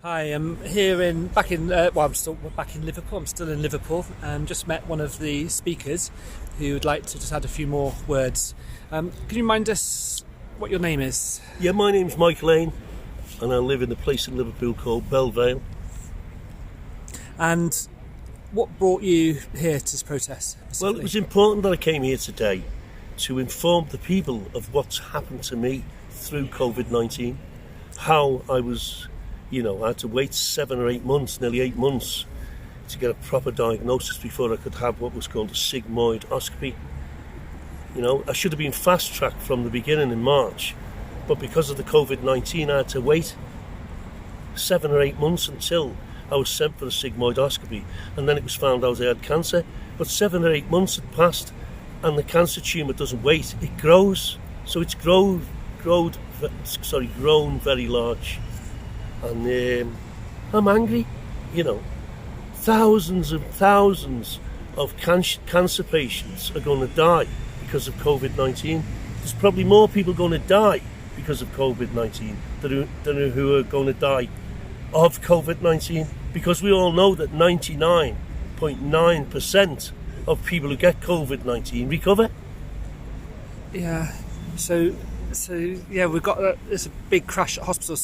Hi, I'm I'm still back in Liverpool. I'm still in Liverpool. Just met one of the speakers who would like to just add a few more words. Can you remind us what your name is? Yeah, my name's Mike Lane, and I live in a place in Liverpool called Belvale. And what brought you here to this protest? Well, it was important that I came here today to inform the people of what's happened to me through COVID-19, how I was, I had to wait 7 or 8 months, nearly 8 months, to get a proper diagnosis before I could have what was called a sigmoidoscopy. I should have been fast-tracked from the beginning in March, but because of the COVID-19, I had to wait 7 or 8 months until I was sent for a sigmoidoscopy, and then it was found out I had cancer. But 7 or 8 months had passed, and the cancer tumour doesn't wait; it grows. So it's grown very large, and I'm angry. Thousands and thousands of cancer patients are going to die because of COVID-19. There's probably more people going to die because of COVID-19 than who are going to die of COVID-19, because we all know that 99.9% of people who get COVID-19 recover. Yeah. So we've got there's a big crash at hospital.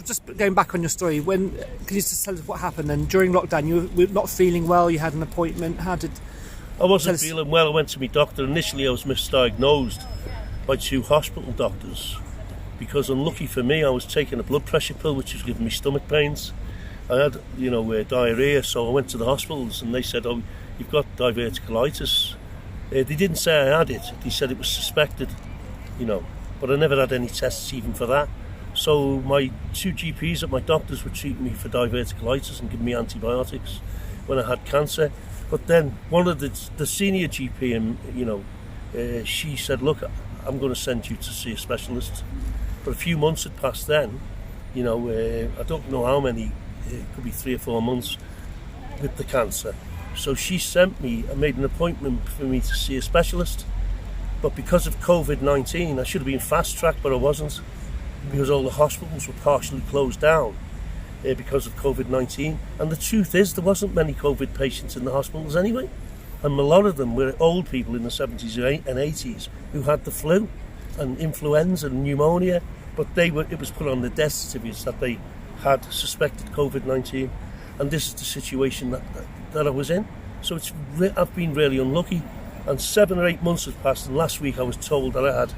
Just going back on your story, can you just tell us what happened? And during lockdown, you were not feeling well. You had an appointment. I wasn't feeling well. I went to my doctor. Initially, I was misdiagnosed by 2 hospital doctors, because unlucky for me, I was taking a blood pressure pill which was giving me stomach pains. I had, diarrhoea, so I went to the hospitals and they said, "Oh, you've got diverticulitis." They didn't say I had it. They said it was suspected, but I never had any tests even for that. So my 2 GPs at my doctors were treating me for diverticulitis and giving me antibiotics when I had cancer. But then one of the senior GP, she said, "Look, I'm going to send you to see a specialist." But a few months had passed then, I don't know how many, it could be 3 or 4 months with the cancer. So she sent me and made an appointment for me to see a specialist. But because of COVID-19, I should have been fast-tracked, but I wasn't, because all the hospitals were partially closed down because of COVID-19. And the truth is, there wasn't many COVID patients in the hospitals anyway. And a lot of them were old people in the 70s and 80s who had the flu and influenza and pneumonia, but it was put on the death certificates that they had suspected COVID-19. And this is the situation that I was in. So I've been really unlucky. And 7 or 8 months have passed, and last week I was told that I had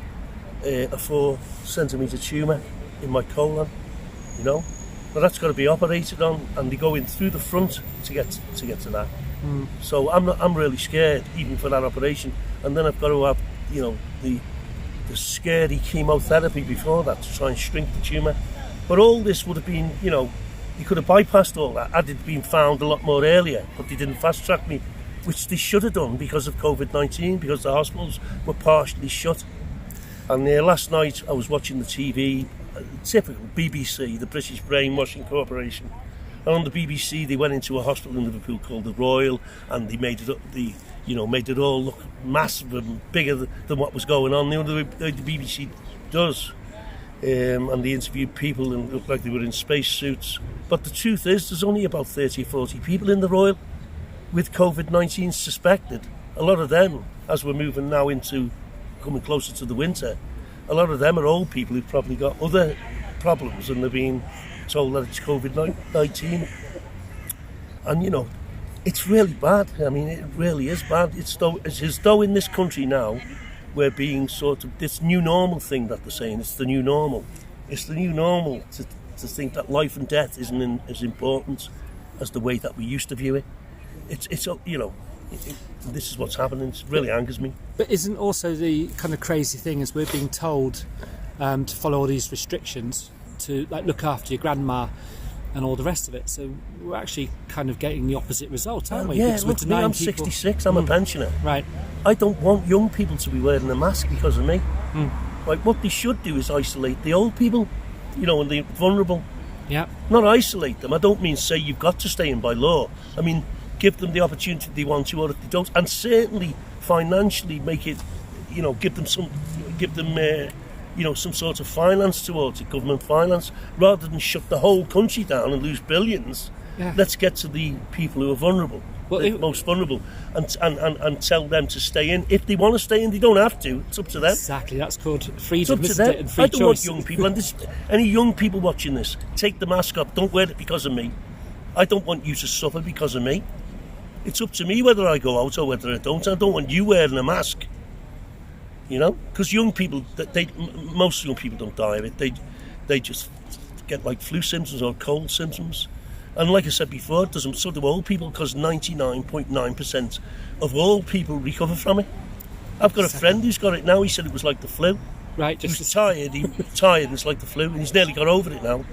a 4-centimetre tumour in my colon. Now that's got to be operated on, and they go in through the front to get to that. So I'm really scared even for that operation, and then I've got to have the scary chemotherapy before that to try and shrink the tumour. But all this would have been, you could have bypassed all that had it been found a lot more earlier, but they didn't fast track me, which they should have done because of COVID-19, because the hospitals were partially shut. And last night I was watching the TV, typical BBC, the British Brainwashing Corporation. And on the BBC they went into a hospital in Liverpool called the Royal, and they made it made it all look massive and bigger than what was going on. The BBC does. And they interviewed people and looked like they were in space suits. But the truth is, there's only about 30 or 40 people in the Royal with COVID-19 suspected. A lot of them, as we're moving now into coming closer to the winter, a lot of them are old people who've probably got other problems and they're being told that it's COVID-19. And it's really bad. I mean, it really is bad. It's as though in this country now we're being sort of this new normal thing that they're saying. It's the new normal. It's the new normal to think that life and death isn't as important as the way that we used to view it. This is what's happening. It really angers me. But isn't also the kind of crazy thing is we're being told to follow all these restrictions, to look after your grandma and all the rest of it. So we're actually kind of getting the opposite result, aren't we? Yeah, because we're denying I'm people... 66, I'm a pensioner. Right. I don't want young people to be wearing a mask because of me. What they should do is isolate the old people, and the vulnerable. Yeah. Not isolate them. I don't mean say you've got to stay in by law. I mean, give them the opportunity if they want to, or if they don't, and certainly financially make it, give them some sort of finance towards it, government finance, rather than shut the whole country down and lose billions. Yeah. Let's get to the people who are vulnerable, most vulnerable, and tell them to stay in. If they want to stay in, they don't have to. It's up to them. Exactly, that's called freedom, it's up to them. and free I don't choice. want young people, and any young people watching this, take the mask off. Don't wear it because of me. I don't want you to suffer because of me. It's up to me whether I go out or whether I don't. I don't want you wearing a mask. Because young people, most young people don't die of it. They just get like flu symptoms or cold symptoms. And like I said before, it doesn't. So do old people, because 99.9% of all people recover from it. I've got a friend who's got it now. He said it was like the flu. Right, he was tired. He was tired, and it's like the flu. And he's nearly got over it now.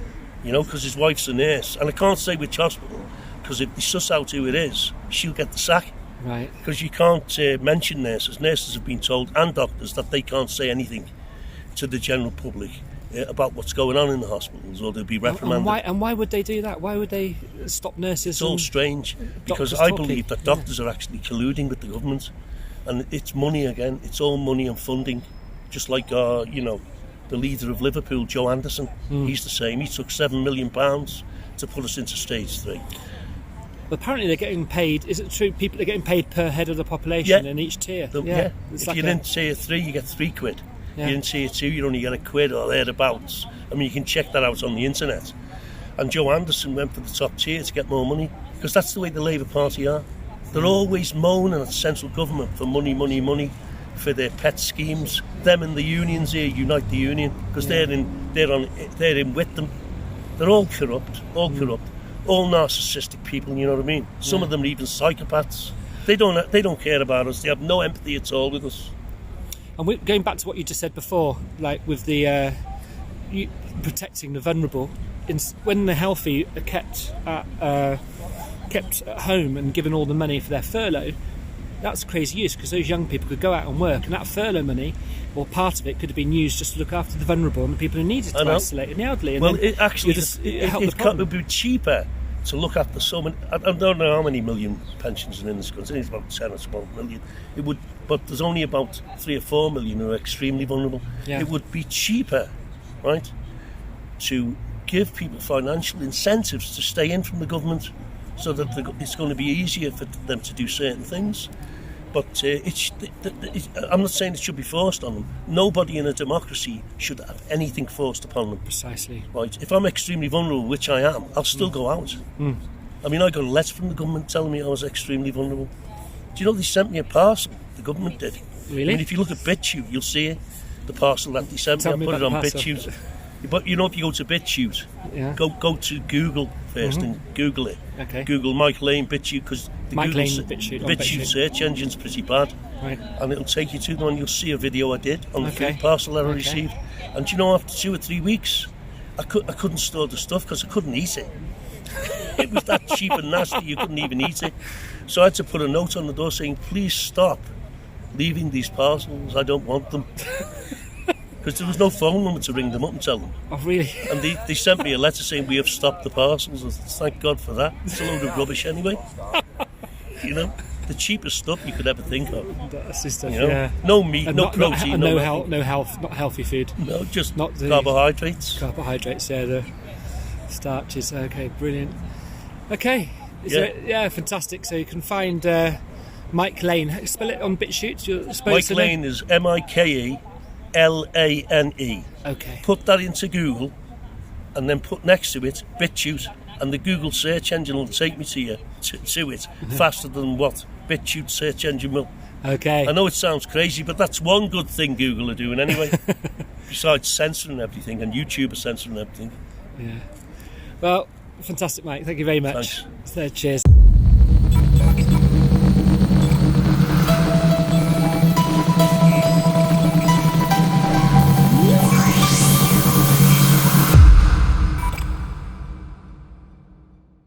Because his wife's a nurse, and I can't say which hospital, because if they suss out who it is, she'll get the sack. Right. Because you can't mention nurses. Nurses have been told, and doctors, that they can't say anything to the general public about what's going on in the hospitals, or they'll be reprimanded. And why would they do that? Why would they stop nurses? It's all strange, because I believe that doctors are actually colluding with the government, and it's money again. It's all money and funding, just like the leader of Liverpool, Joe Anderson. He's the same. He took £7 million to put us into stage 3. But apparently they're getting paid. Is it true? People are getting paid per head of the population in each tier. If you're in tier 3, you get £3. If you're in tier 2, you only get £1 or thereabouts. I mean, you can check that out on the internet. And Joe Anderson went for the top tier to get more money, because that's the way the Labour Party are. They're always moaning at the central government for money, money, money, for their pet schemes. Them and the unions here, Unite the Union, because they're in with them. They're all corrupt, all narcissistic people. You know what I mean? Some of them are even psychopaths. They don't care about us. They have no empathy at all with us. And going back to what you just said before, like with the protecting the vulnerable, when the healthy are kept at home and given all the money for their furlough, that's crazy use, because those young people could go out and work, and that furlough money, or part of it, could have been used just to look after the vulnerable and the people who needed to isolate, and the elderly. And it would be cheaper to look after so many. I don't know how many million pensions are in this country. It's about 10 or 12 million. It would, but there's only about 3 or 4 million who are extremely vulnerable. Yeah. It would be cheaper, right, to give people financial incentives to stay in from the government, so that it's going to be easier for them to do certain things. But I'm not saying it should be forced on them. Nobody in a democracy should have anything forced upon them. Precisely. Right. If I'm extremely vulnerable, which I am, I'll still go out. I mean, I got a letter from the government telling me I was extremely vulnerable. Do you know they sent me a parcel? The government did. Really? I mean, if you look at BitChute, you'll see it. The parcel that they sent me. I put it on BitChute. But if you go to BitChute, go to Google first and Google it. Okay. Google Mike Lane BitChute, because the BitChute search engine's pretty bad. Right. And it'll take you to them, and you'll see a video I did on the food parcel that I received. And after 2 or 3 weeks, I couldn't store the stuff because I couldn't eat it. It was that cheap and nasty, you couldn't even eat it. So I had to put a note on the door saying, please stop leaving these parcels, I don't want them. Because there was no phone number to ring them up and tell them. Oh, really? And they sent me a letter saying, we have stopped the parcels. Thank God for that. It's a load of rubbish anyway. The cheapest stuff you could ever think of. That's just stuff, No meat, no protein, no health, not healthy food. No, just not the carbohydrates. Carbohydrates, the starches. Okay, brilliant. Okay, fantastic. So you can find Mike Lane. Spell it on BitChute. Mike Lane is MikeLane. Okay. Put that into Google, and then put next to it BitChute, and the Google search engine will take me to it faster than what BitChute search engine will. Okay. I know it sounds crazy, but that's one good thing Google are doing anyway. Besides censoring everything, and YouTube are censoring everything. Yeah. Well, fantastic, Mike. Thank you very much. Thanks. Cheers.